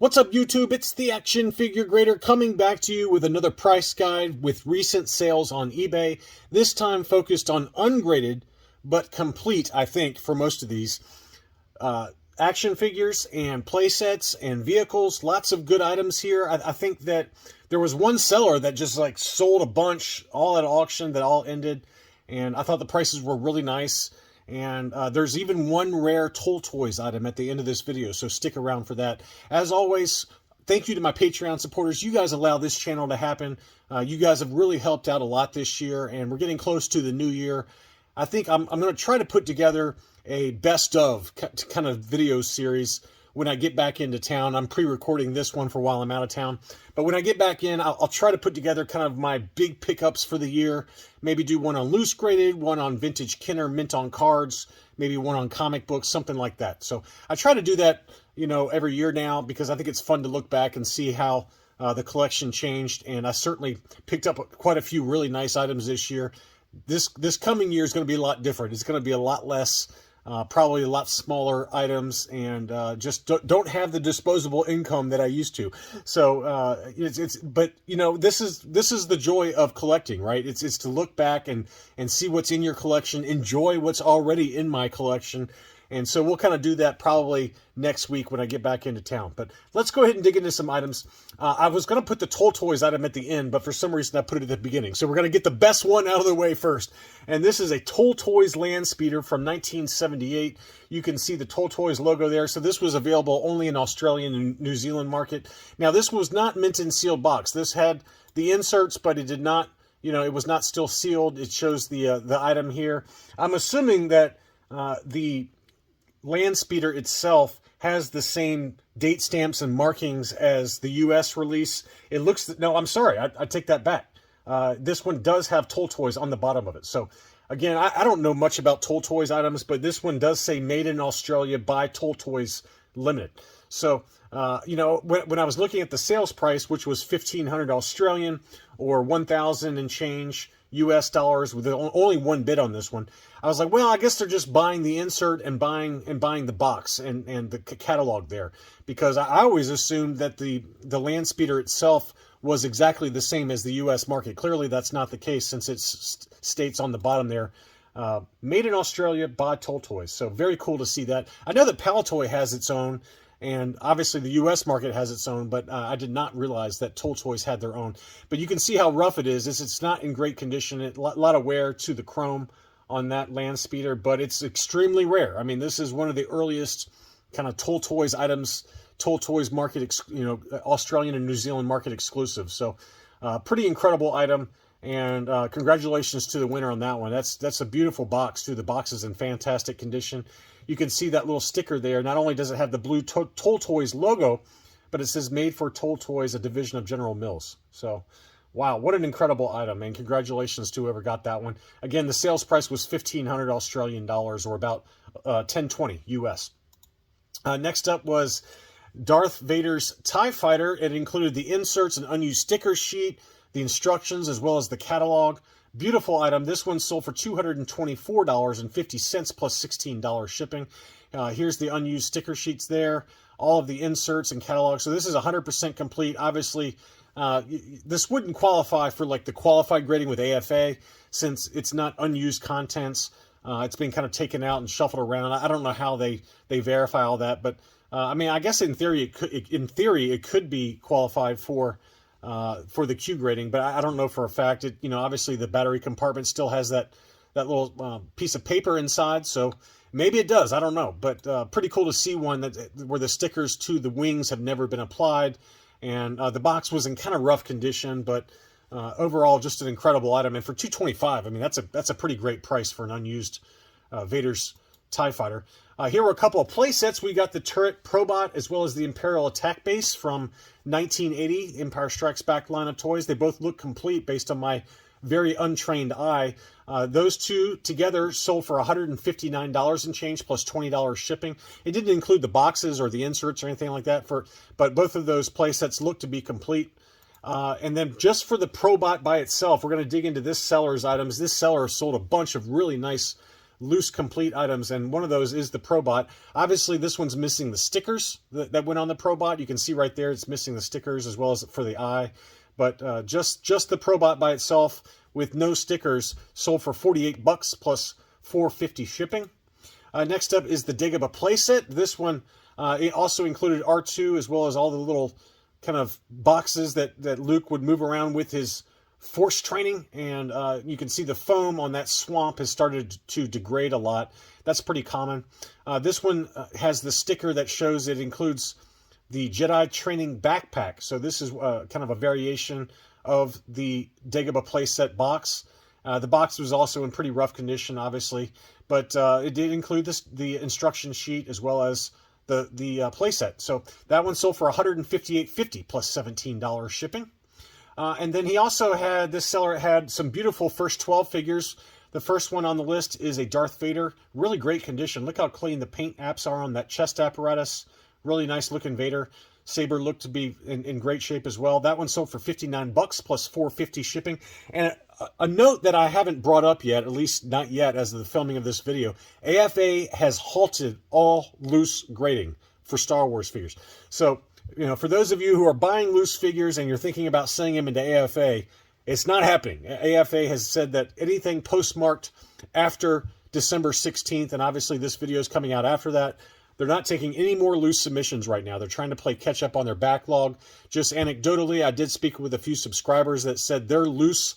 What's up, YouTube? It's the Action Figure Grader coming back to you with another price guide with recent sales on eBay. This time focused on ungraded, but complete, I think, for most of these. Action figures and playsets and vehicles. Lots of good items here. I think that there was one seller that just like sold a bunch all at auction that all ended. And I thought the prices were really nice. And there's even one rare Toltoys item at the end of this video, so stick around for that. As always, thank you to my Patreon supporters. You guys allow this channel to happen. You guys have really helped out a lot this year, and we're getting close to the new year. I think I'm going to try to put together a best of kind of video series when I get back into town. I'm pre-recording this one for while I'm out of town. But when I get back in, I'll try to put together kind of my big pickups for the year. Maybe do one on loose graded, one on vintage Kenner mint on cards, maybe one on comic books, something like that. So I try to do that, you know, every year now because I think it's fun to look back and see how the collection changed. And I certainly picked up quite a few really nice items this year. This coming year is going to be a lot different. It's going to be a lot less probably a lot smaller items, and just don't have the disposable income that I used to. So but you know, this is the joy of collecting, right? It's to look back and see what's in your collection, enjoy what's already in my collection. And so we'll kind of do that probably next week when I get back into town. But let's go ahead and dig into some items. I was going to put the Toltoys item at the end, but for some reason I put it at the beginning. So we're going to get the best one out of the way first. And this is a Toltoys land speeder from 1978. You can see the Toltoys logo there. So this was available only in Australian and New Zealand market. Now this was not mint and sealed box. This had the inserts, but it did not, you know, it was not still sealed. It shows the item here. I'm assuming that the land speeder itself has the same date stamps and markings as the US release. It looks, no, I'm sorry, I take that back. This one does have Toltoys on the bottom of it. So again, I don't know much about Toltoys items, but this one does say made in Australia by Toltoys Limited. So, you know, when I was looking at the sales price, which was 1,500 Australian or 1,000 and change US dollars with only one bid on this one, I was like, well, I guess they're just buying the insert and buying the box and the catalog there, because I always assumed that the land speeder itself was exactly the same as the US market. Clearly that's not the case, since it states on the bottom there, made in Australia by Toltoys. So very cool to see that. I know that Palitoy has its own, and obviously the US market has its own, but I did not realize that Toltoys had their own. But you can see how rough it is. It's not in great condition. A lot of wear to the chrome on that land speeder, but it's extremely rare. I mean, this is one of the earliest kind of Toltoys items, Toltoys market, you know, Australian and New Zealand market exclusive. So pretty incredible item, and congratulations to the winner on that one. That's a beautiful box too. The box is in fantastic condition. You can see that little sticker there. Not only does it have the blue Toltoys logo, but it says made for Toltoys, a division of General Mills. So, wow, what an incredible item, and congratulations to whoever got that one. Again, the sales price was 1,500 Australian dollars, or about 1020 US. Next up was Darth Vader's TIE Fighter. It included the inserts and unused sticker sheet, the instructions, as well as the catalog. Beautiful item. This one sold for $224.50 plus $16 shipping. Here's the unused sticker sheets there, all of the inserts and catalog. So this is 100% complete. Obviously, this wouldn't qualify for like the qualified grading with AFA, since it's not unused contents. It's been kind of taken out and shuffled around. I don't know how they verify all that, but I mean, I guess in theory it could be qualified for the Q grading, but I don't know for a fact. You know, obviously the battery compartment still has that little piece of paper inside, so maybe it does. I don't know, but pretty cool to see one where the stickers to the wings have never been applied, and the box was in kind of rough condition, but overall just an incredible item. And for $225, I mean, that's a pretty great price for an unused Vader's TIE Fighter. Here were a couple of play sets. We got the turret Probot as well as the Imperial attack base from 1980 Empire Strikes Back line of toys. They both look complete based on my very untrained eye. Those two together sold for $159 and change plus $20 shipping. It didn't include the boxes or the inserts or anything like that, but both of those play sets look to be complete. And then just for the Probot by itself, we're going to dig into this seller's items. This seller sold a bunch of really nice loose complete items, and one of those is the Probot. Obviously, this one's missing the stickers that went on the Probot. You can see right there it's missing the stickers as well as for the eye. But just the Probot by itself with no stickers sold for $48 plus $4.50 shipping. Next up is the Dagobah playset. This one it also included R2 as well as all the little kind of boxes that Luke would move around with his force training, and you can see the foam on that swamp has started to degrade a lot. That's pretty common. This one has the sticker that shows it includes the Jedi training backpack. So this is kind of a variation of the Dagobah playset box. The box was also in pretty rough condition, obviously, but it did include the instruction sheet as well as the playset. So that one sold for $158.50 plus $17 shipping. And then he also had, this seller had some beautiful first 12 figures. The first one on the list is a Darth Vader. Really great condition. Look how clean the paint apps are on that chest apparatus. Really nice looking Vader. Saber looked to be in great shape as well. That one sold for $59 plus $4.50 shipping. And a note that I haven't brought up yet, at least not yet as of the filming of this video, AFA has halted all loose grading for Star Wars figures. So, you know, for those of you who are buying loose figures and you're thinking about sending them into AFA, it's not happening. AFA has said that anything postmarked after December 16th, and obviously this video is coming out after that, they're not taking any more loose submissions right now. They're trying to play catch up on their backlog. Just anecdotally, I did speak with a few subscribers that said their loose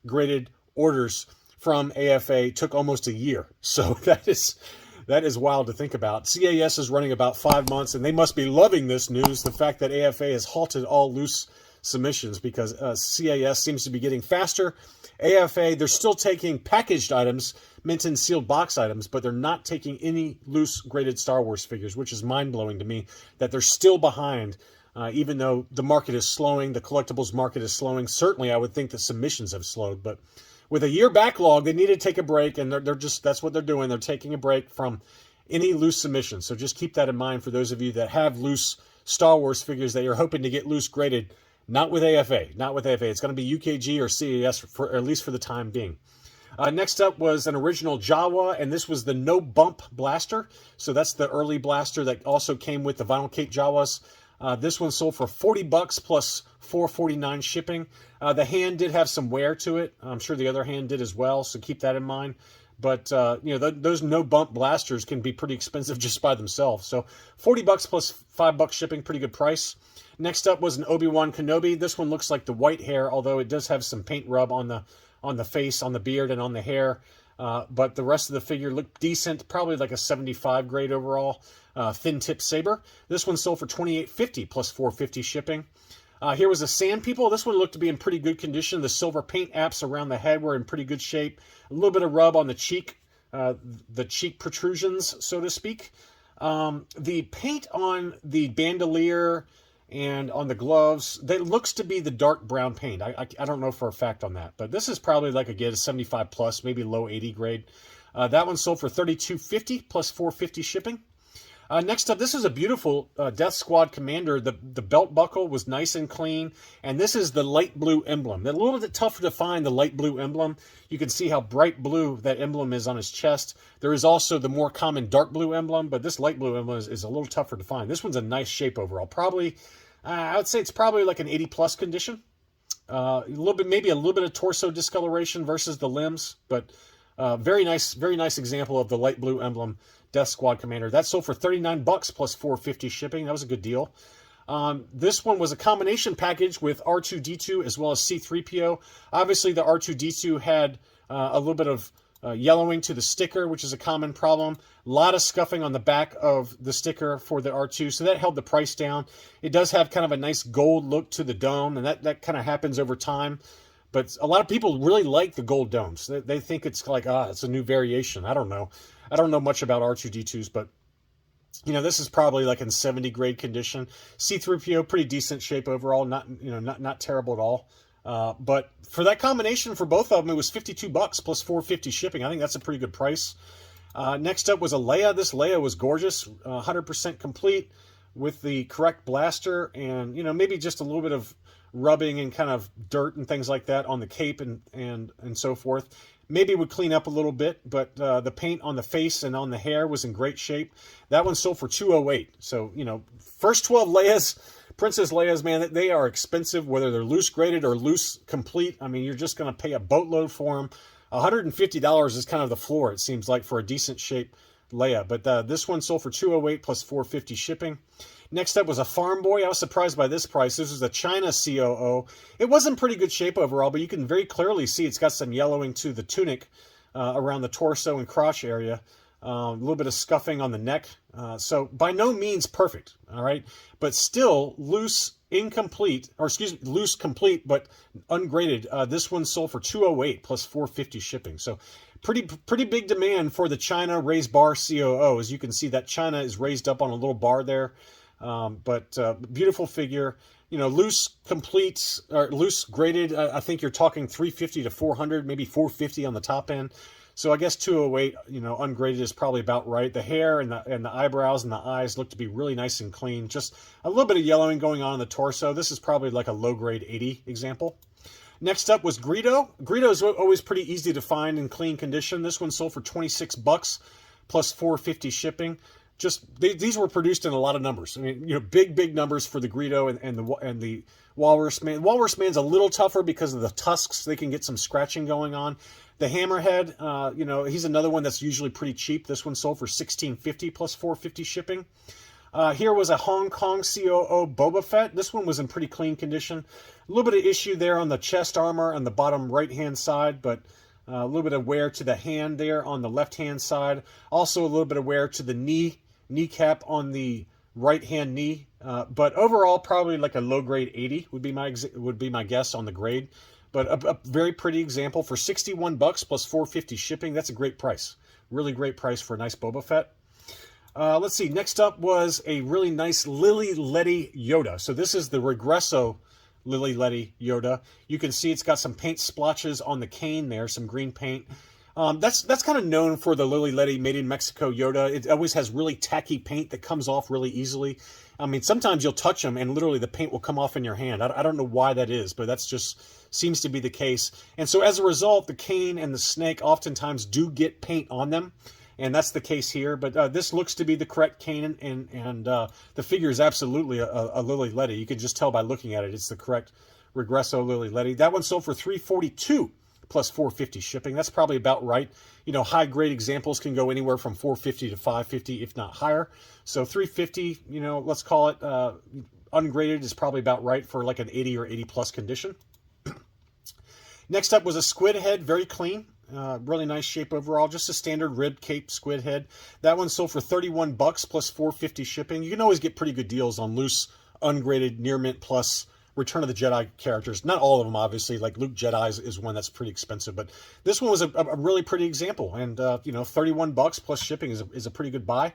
graded orders from AFA took almost a year. So that is wild to think about. CAS is running about 5 months, and they must be loving this news, the fact that AFA has halted all loose submissions, because CAS seems to be getting faster. AFA, they're still taking packaged items, mint and sealed box items, but they're not taking any loose graded Star Wars figures, which is mind-blowing to me that they're still behind, even though the market is slowing, the collectibles market is slowing. Certainly, I would think the submissions have slowed, but with a year backlog, they need to take a break, and they're just, that's what they're doing. They're taking a break from any loose submissions. So just keep that in mind for those of you that have loose Star Wars figures that you're hoping to get loose graded. Not with AFA, not with AFA. It's going to be UKG or CAS, for at least for the time being. Next up was an original Jawa, and this was the no bump blaster. So that's the early blaster that also came with the vinyl cape Jawas. This one sold for $40 plus $4.49 shipping. The hand did have some wear to it. I'm sure the other hand did as well, so keep that in mind. But you know, those no bump blasters can be pretty expensive just by themselves. So $40 plus $5 shipping, pretty good price. Next up was an Obi-Wan Kenobi. This one looks like the white hair, although it does have some paint rub on the face, on the beard, and on the hair. But the rest of the figure looked decent, probably like a 75 grade overall. Thin tip saber. This one sold for $28.50 plus $4.50 shipping. Here was a Sand People. This one looked to be in pretty good condition. The silver paint apps around the head were in pretty good shape. A little bit of rub on the cheek protrusions, so to speak. The paint on the bandolier and on the gloves, that looks to be the dark brown paint. I don't know for a fact on that, but this is probably like, again, a 75 plus, maybe low 80 grade. That one sold for $32.50 plus $4.50 shipping. Next up, this is a beautiful Death Squad Commander. The belt buckle was nice and clean, and this is the light blue emblem. A little bit tougher to find the light blue emblem. You can see how bright blue that emblem is on his chest. There is also the more common dark blue emblem, but this light blue emblem is a little tougher to find. This one's a nice shape overall. Probably, I would say it's probably like an 80 plus condition. Maybe a little bit of torso discoloration versus the limbs, but very nice example of the light blue emblem Death Squad Commander. That sold for $39 plus $4.50 shipping. That was a good deal. This one was a combination package with R2-D2 as well as C-3PO. Obviously, the R2-D2 had a little bit of yellowing to the sticker, which is a common problem. A lot of scuffing on the back of the sticker for the R2, so that held the price down. It does have kind of a nice gold look to the dome, and that kind of happens over time. But a lot of people really like the gold domes. They think it's like, it's a new variation. I don't know. I don't know much about R2-D2s, but you know, this is probably like in 70 grade condition. C-3PO, pretty decent shape overall, not terrible at all. But for that combination, for both of them, it was $52 plus $4.50 shipping. I think that's a pretty good price. Next up was a Leia. This Leia was gorgeous, 100% complete with the correct blaster, and maybe just a little bit of rubbing and kind of dirt and things like that on the cape and so forth. maybe would clean up a little bit, but the paint on the face and on the hair was in great shape. That one sold for $208. So, you know, first 12 Leias, Princess Leia's, man, they are expensive, whether they're loose graded or loose complete. I mean, you're just going to pay a boatload for them. $150 is kind of the floor, it seems like, for a decent shape Leia. But this one sold for $208 plus $450 shipping. Next up was a Farm Boy. I was surprised by this price. This was a China COO. It was in pretty good shape overall, but you can very clearly see it's got some yellowing to the tunic around the torso and crotch area. A little bit of scuffing on the neck. So by no means perfect, all right? But still loose, incomplete, or excuse me, loose complete, but ungraded. This one sold for $208 plus $450 shipping. So pretty big demand for the China raised bar COO. As you can see, that China is raised up on a little bar there. But beautiful figure. You know, loose complete or loose graded. I think you're talking 350 to 400, maybe 450 on the top end. So I guess 208, you know, ungraded is probably about right. The hair and the eyebrows and the eyes look to be really nice and clean. Just a little bit of yellowing going on in the torso. This is probably like a low grade 80 example. Next up was Greedo. Greedo is always pretty easy to find in clean condition. This one sold for $26 plus $450 shipping. Just these were produced in a lot of numbers. I mean, you know, big numbers for the Greedo and the Walrus Man. Walrus Man's a little tougher because of the tusks. They can get some scratching going on. The Hammerhead, you know, he's another one that's usually pretty cheap. This one sold for $16.50 plus $450 shipping. Here was a Hong Kong COO Boba Fett. This one was in pretty clean condition. A little bit of issue there on the chest armor on the bottom right-hand side, but a little bit of wear to the hand there on the left-hand side. Also a little bit of wear to the kneecap on the right-hand knee. But overall, probably like a low-grade 80 would be my guess on the grade. But a very pretty example for $61 plus $450 shipping. That's a great price. Really great price for a nice Boba Fett. Let's see. Next up was a really nice Lily Letty Yoda. So this is the Regresso Lily Letty Yoda. You can see it's got some paint splotches on the cane there, some green paint. That's kind of known for the Lily Letty made in Mexico Yoda. It always has really tacky paint that comes off really easily. I mean, sometimes you'll touch them and literally the paint will come off in your hand. I don't know why that is, but that's just seems to be the case. And so as a result, the cane and the snake oftentimes do get paint on them. And that's the case here. But this looks to be the correct cane, and the figure is absolutely a Lily Letty. You can just tell by looking at it. It's the correct Regresso Lily Letty. That one sold for $342 plus $450 shipping. That's probably about right. You know, high-grade examples can go anywhere from $450 to $550, if not higher. So $350, you know, let's call it ungraded is probably about right for like an 80 or 80-plus condition. Next up was a squid head, very clean. Really nice shape overall. Just a standard rib cape squid head. That one sold for $31 plus $450 shipping. You can always get pretty good deals on loose, ungraded, near mint plus Return of the Jedi characters. Not all of them, obviously. Like Luke Jedi is one that's pretty expensive, but this one was a really pretty example. And you know, $31 plus shipping is a pretty good buy.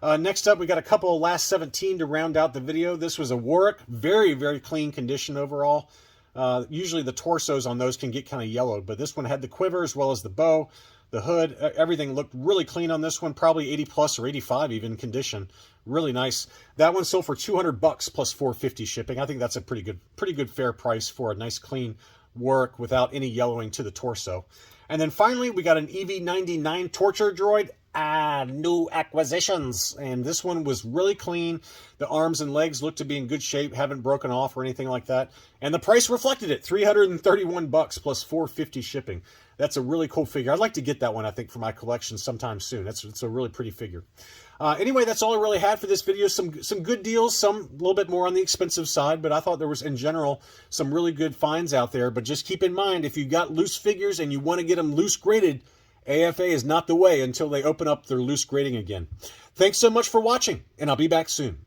Next up, we got a couple of last 17 to round out the video. This was a Warwick, very clean condition overall. Usually the torsos on those can get kind of yellowed, but this one had the quiver as well as the bow, the hood. Everything looked really clean on this one, probably 80 plus or 85 even condition. Really nice. That one sold for $200 plus $450 shipping. I think that's a pretty good fair price for a nice clean work without any yellowing to the torso. And then finally, we got an EV-99 torture droid. New acquisitions. And this one was really clean. The arms and legs look to be in good shape, haven't broken off or anything like that. And the price reflected it, $331 plus $450 shipping. That's a really cool figure. I'd like to get that one, I think, for my collection sometime soon. It's a really pretty figure. Anyway, that's all I really had for this video. Some good deals, some a little bit more on the expensive side, but I thought there was, in general, some really good finds out there. But just keep in mind, if you got loose figures and you want to get them loose graded, AFA is not the way until they open up their loose grading again. Thanks so much for watching, and I'll be back soon.